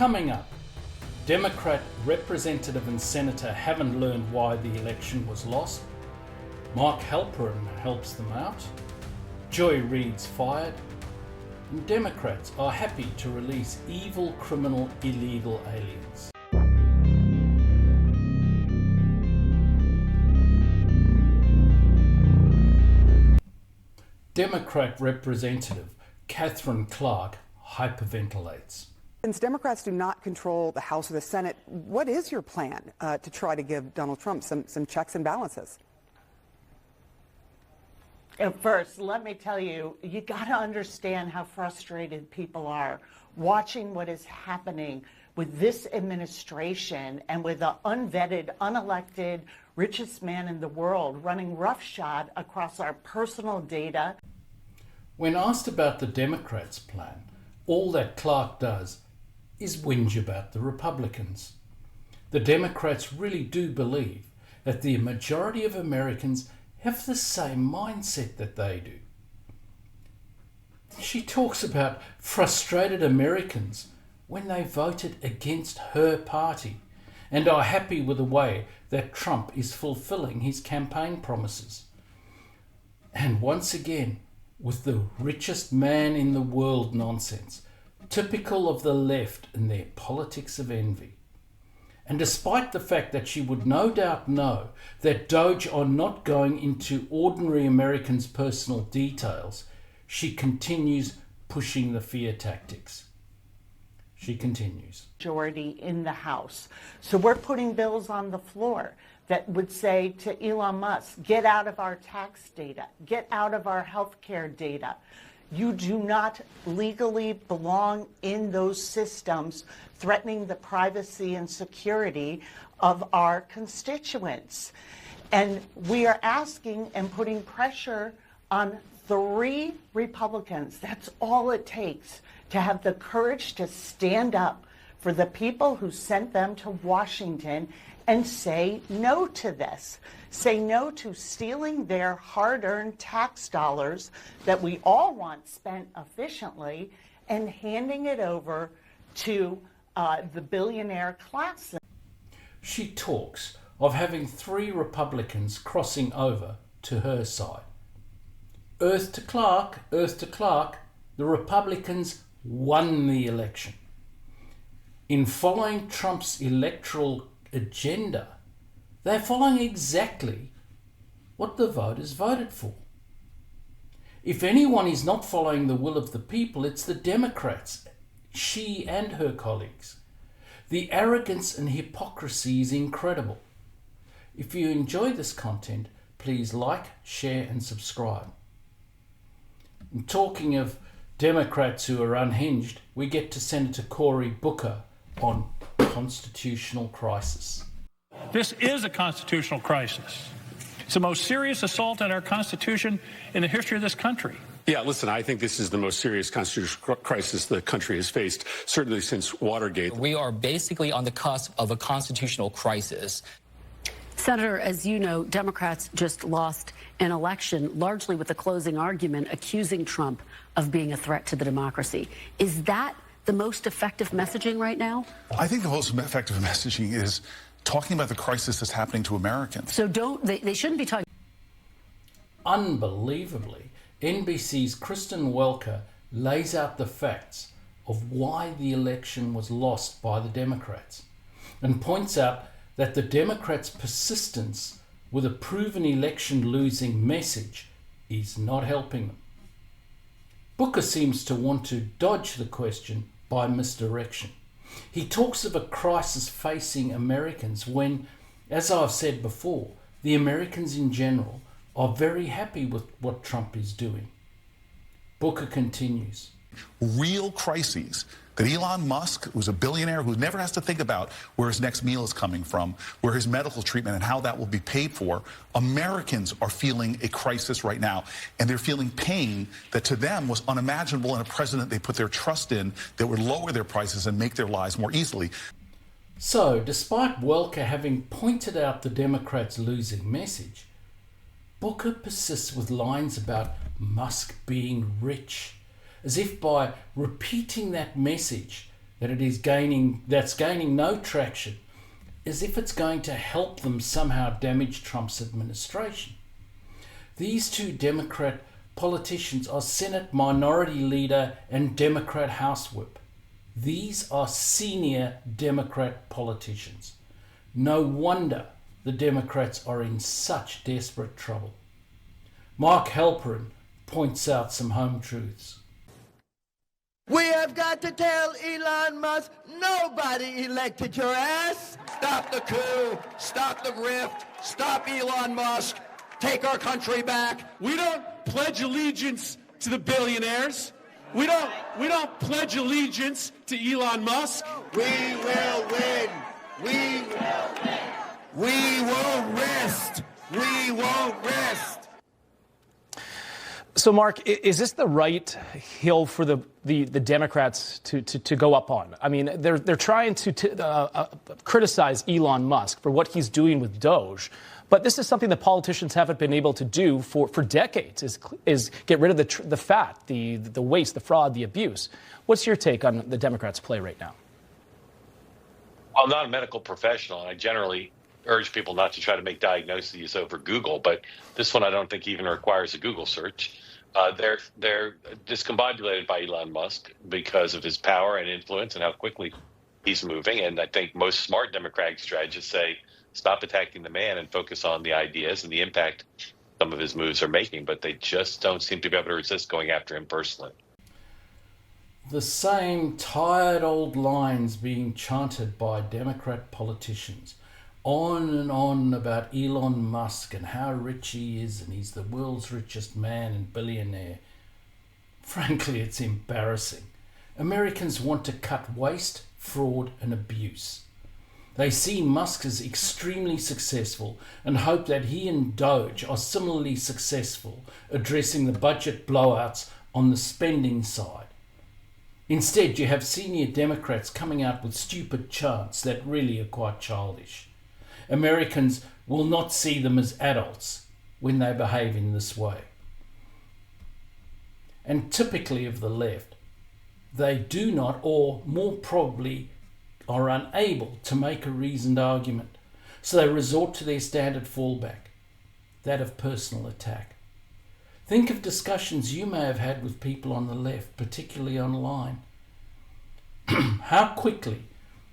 Coming up, Democrat representative and senator haven't learned why the election was lost. Mark Halperin helps them out. Joy Reid's fired. And Democrats are happy to release evil, criminal, illegal aliens. Democrat Representative Catherine Clark hyperventilates. Since Democrats do not control the House or the Senate, what is your plan to try to give Donald Trump some checks and balances? First, let me tell you, you got to understand how frustrated people are watching what is happening with this administration and with the unvetted, unelected, richest man in the world running roughshod across our personal data. When asked about the Democrats' plan, all that Clark does is whinge about the Republicans. The Democrats really do believe that the majority of Americans have the same mindset that they do. She talks about frustrated Americans when they voted against her party and are happy with the way that Trump is fulfilling his campaign promises. And once again, with the richest man in the world nonsense, typical of the left and their politics of envy. And despite the fact that she would no doubt know that Doge are not going into ordinary Americans' personal details, she continues pushing the fear tactics. She continues. Majority in the House. So we're putting bills on the floor that would say to Elon Musk, get out of our tax data, get out of our healthcare data. You do not legally belong in those systems threatening the privacy and security of our constituents. And we are asking and putting pressure on 3 Republicans. That's all it takes to have the courage to stand up for the people who sent them to Washington and say no to this. Say no to stealing their hard-earned tax dollars that we all want spent efficiently and handing it over to the billionaire class. She talks of having 3 Republicans crossing over to her side. Earth to Clark, the Republicans won the election. In following Trump's electoral agenda, they're following exactly what the voters voted for. If anyone is not following the will of the people, it's the Democrats, she and her colleagues. The arrogance and hypocrisy is incredible. If you enjoy this content, please like, share and subscribe. And talking of Democrats who are unhinged, we get to Senator Cory Booker on constitutional crisis. This is a constitutional crisis. It's the most serious assault on our Constitution in the history of this country. Yeah, listen, I think this is the most serious constitutional crisis the country has faced, certainly since Watergate. We are basically on the cusp of a constitutional crisis. Senator, as you know, Democrats just lost an election, largely with the closing argument accusing Trump of being a threat to the democracy. Is that the most effective messaging right now? I think the most effective messaging is talking about the crisis that's happening to Americans. So they shouldn't be talking. Unbelievably, NBC's Kristen Welker lays out the facts of why the election was lost by the Democrats and points out that the Democrats' persistence with a proven election-losing message is not helping them. Booker seems to want to dodge the question by misdirection. He talks of a crisis facing Americans when, as I've said before, the Americans in general are very happy with what Trump is doing. Booker continues. Real crises that Elon Musk, who's a billionaire who never has to think about where his next meal is coming from, where his medical treatment and how that will be paid for. Americans are feeling a crisis right now, and they're feeling pain that to them was unimaginable in a president they put their trust in that would lower their prices and make their lives more easily. So, despite Welker having pointed out the Democrats' losing message, Booker persists with lines about Musk being rich, as if by repeating that message, that's gaining no traction, as if it's going to help them somehow damage Trump's administration. These two Democrat politicians are Senate Minority Leader and Democrat House Whip. These are senior Democrat politicians. No wonder the Democrats are in such desperate trouble. Mark Halperin points out some home truths. We have got to tell Elon Musk, nobody elected your ass. Stop the coup, stop the grift, stop Elon Musk, take our country back. We don't pledge allegiance to the billionaires. We don't pledge allegiance to Elon Musk. We will win. We will win. We won't rest. We won't rest. So, Mark, is this the right hill for the Democrats to go up on? I mean, they're trying to criticize Elon Musk for what he's doing with Doge, but this is something that politicians haven't been able to do for decades, is get rid of the fat, the waste, the fraud, the abuse. What's your take on the Democrats' play right now? Well, I'm not a medical professional, and I generally urge people not to try to make diagnoses over Google, but this one I don't think even requires a Google search. They're discombobulated by Elon Musk because of his power and influence and how quickly he's moving. And I think most smart Democratic strategists say, stop attacking the man and focus on the ideas and the impact some of his moves are making. But they just don't seem to be able to resist going after him personally. The same tired old lines being chanted by Democrat politicians. On and on about Elon Musk and how rich he is, and he's the world's richest man and billionaire. Frankly, it's embarrassing. Americans want to cut waste, fraud and abuse. They see Musk as extremely successful and hope that he and Doge are similarly successful addressing the budget blowouts on the spending side. Instead, you have senior Democrats coming out with stupid chants that really are quite childish. Americans will not see them as adults when they behave in this way. And typically of the left, they do not, or more probably are unable to make a reasoned argument. So they resort to their standard fallback, that of personal attack. Think of discussions you may have had with people on the left, particularly online. How quickly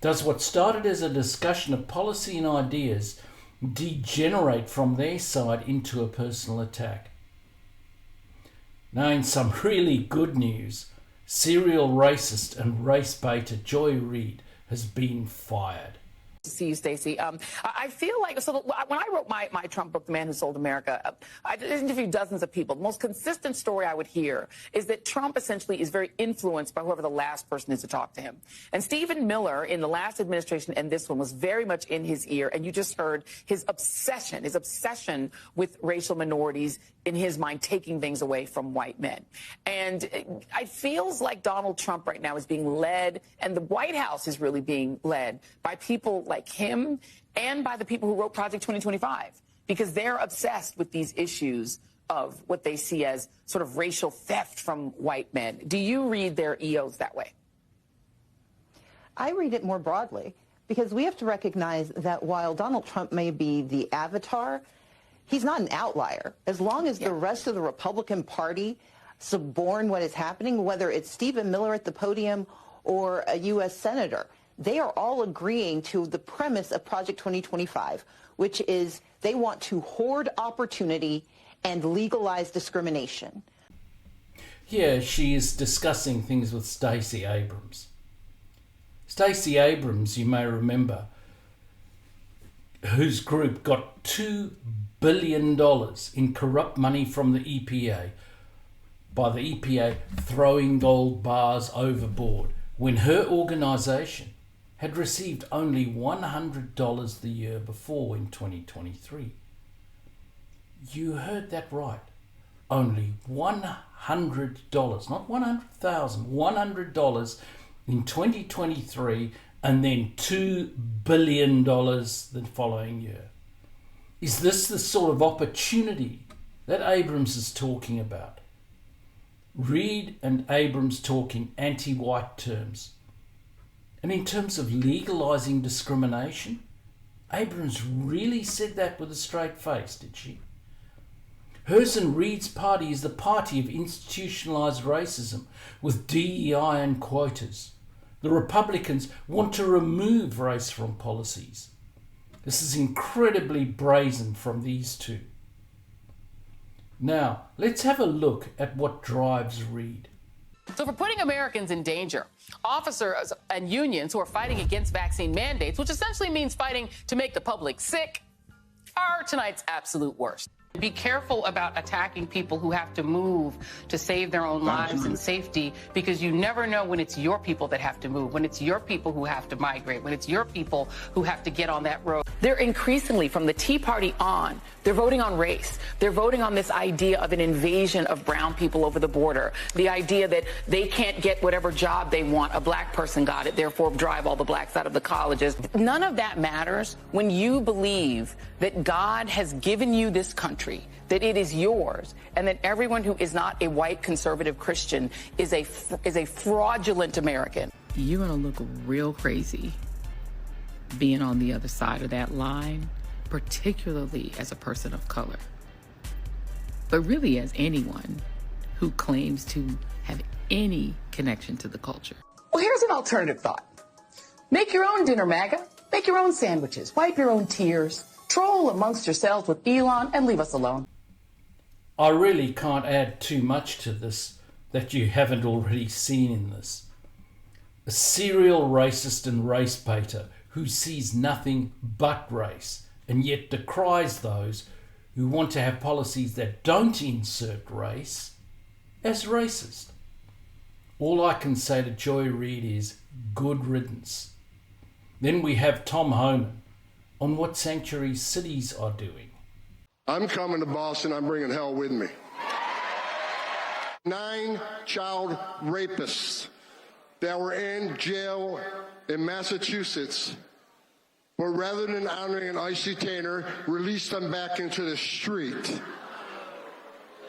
does what started as a discussion of policy and ideas degenerate from their side into a personal attack? Now, in some really good news, serial racist and race baiter Joy Reid has been fired. To see you, Stacey. I feel like, so when I wrote my Trump book, The Man Who Sold America, I interviewed dozens of people. The most consistent story I would hear is that Trump essentially is very influenced by whoever the last person is to talk to him. And Stephen Miller in the last administration and this one was very much in his ear. And you just heard his obsession with racial minorities, in his mind, taking things away from white men. And it feels like Donald Trump right now is being led, and the White House is really being led by people like him and by the people who wrote Project 2025, because they're obsessed with these issues of what they see as sort of racial theft from white men. Do you read their EOs that way? I read it more broadly, because we have to recognize that while Donald Trump may be the avatar, he's not an outlier. As long as the rest of the Republican Party suborn what is happening, whether it's Stephen Miller at the podium or a U.S. senator, they are all agreeing to the premise of Project 2025, which is they want to hoard opportunity and legalize discrimination. Here she is discussing things with Stacey Abrams. Stacey Abrams, you may remember, whose group got $2 billion in corrupt money from the EPA, by the EPA throwing gold bars overboard, when her organisation had received only $100 the year before in 2023. You heard that right. Only $100, not $100,000, $100 in 2023, and then $2 billion the following year. Is this the sort of opportunity that Abrams is talking about? Reid and Abrams talking anti-white terms. And in terms of legalising discrimination, Abrams really said that with a straight face, did she? Hers and Reid's party is the party of institutionalised racism with DEI and quotas. The Republicans want to remove race from policies. This is incredibly brazen from these two. Now, let's have a look at what drives Reid. So for putting Americans in danger, officers and unions who are fighting against vaccine mandates, which essentially means fighting to make the public sick, are tonight's absolute worst. Be careful about attacking people who have to move to save their own lives and safety, because you never know when it's your people that have to move, when it's your people who have to migrate, when it's your people who have to get on that road. They're increasingly, from the Tea Party on, they're voting on race. They're voting on this idea of an invasion of brown people over the border, the idea that they can't get whatever job they want, a black person got it, therefore drive all the blacks out of the colleges. None of that matters when you believe that God has given you this country, that it is yours, and that everyone who is not a white conservative Christian is a fraudulent American. You're going to look real crazy being on the other side of that line, particularly as a person of color, but really as anyone who claims to have any connection to the culture. Well, here's an alternative thought. Make your own dinner, MAGA. Make your own sandwiches. Wipe your own tears. Troll amongst yourselves with Elon and leave us alone. I really can't add too much to this that you haven't already seen in this. A serial racist and race baiter who sees nothing but race and yet decries those who want to have policies that don't insert race as racist. All I can say to Joy Reid is good riddance. Then we have Tom Homan on what sanctuary cities are doing. I'm coming to Boston. I'm bringing hell with me. 9 child rapists that were in jail in Massachusetts, but rather than honoring an ICE detainer, released them back into the street.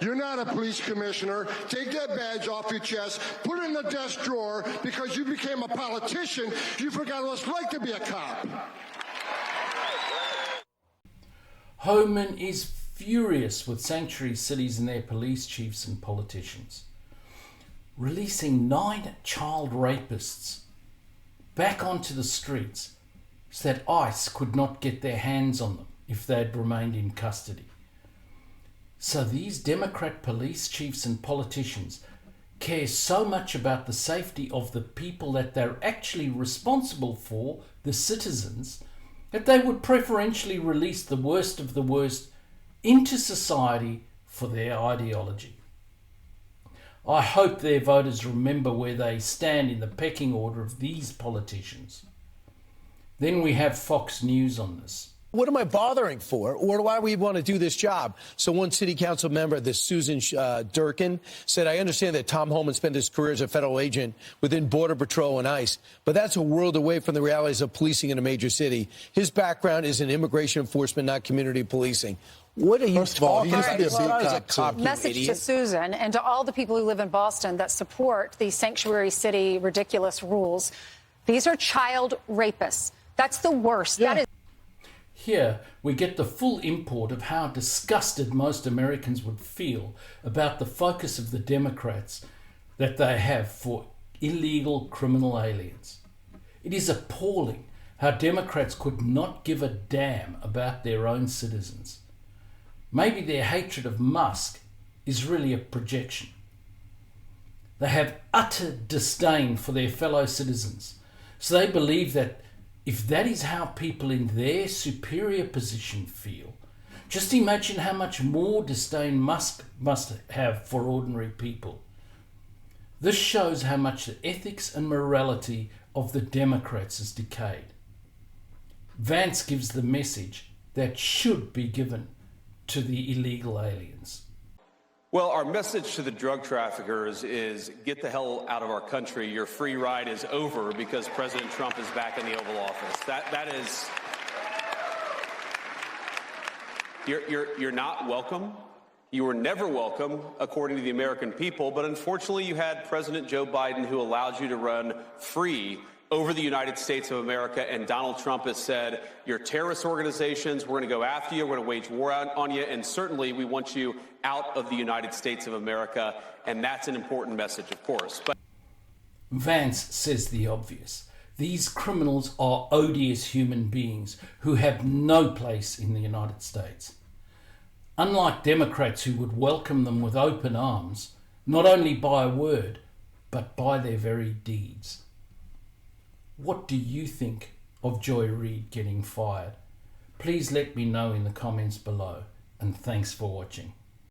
You're not a police commissioner. Take that badge off your chest, put it in the desk drawer. Because you became a politician, you forgot what it's like to be a cop. Homan is furious with sanctuary cities and their police chiefs and politicians, releasing 9 child rapists back onto the streets so that ICE could not get their hands on them if they had remained in custody. So these Democrat police chiefs and politicians care so much about the safety of the people that they're actually responsible for, the citizens, that they would preferentially release the worst of the worst into society for their ideology. I hope their voters remember where they stand in the pecking order of these politicians. Then we have Fox News on this. What am I bothering for? Or why do we want to do this job? So one city council member, this Susan Durkin, said, I understand that Tom Homan spent his career as a federal agent within Border Patrol and ICE, but that's a world away from the realities of policing in a major city. His background is in immigration enforcement, not community policing. What are you talking about? Message to Susan and to all the people who live in Boston that support the sanctuary city ridiculous rules. These are child rapists. That's the worst. Yeah. That is. Here we get the full import of how disgusted most Americans would feel about the focus of the Democrats that they have for illegal criminal aliens. It is appalling how Democrats could not give a damn about their own citizens. Maybe their hatred of Musk is really a projection. They have utter disdain for their fellow citizens, so they believe that if that is how people in their superior position feel, just imagine how much more disdain Musk must have for ordinary people. This shows how much the ethics and morality of the Democrats has decayed. Vance gives the message that should be given to the illegal aliens. Well, our message to the drug traffickers is get the hell out of our country. Your free ride is over because President Trump is back in the Oval Office. That is, you're not welcome. You were never welcome, according to the American people. But unfortunately, you had President Joe Biden, who allowed you to run free over the United States of America, and Donald Trump has said, you're terrorist organizations, we're going to go after you, we're going to wage war on you, and certainly we want you out of the United States of America, and that's an important message, of course. But Vance says the obvious. These criminals are odious human beings who have no place in the United States. Unlike Democrats who would welcome them with open arms, not only by a word, but by their very deeds. What do you think of Joy Reid getting fired? Please let me know in the comments below, and thanks for watching.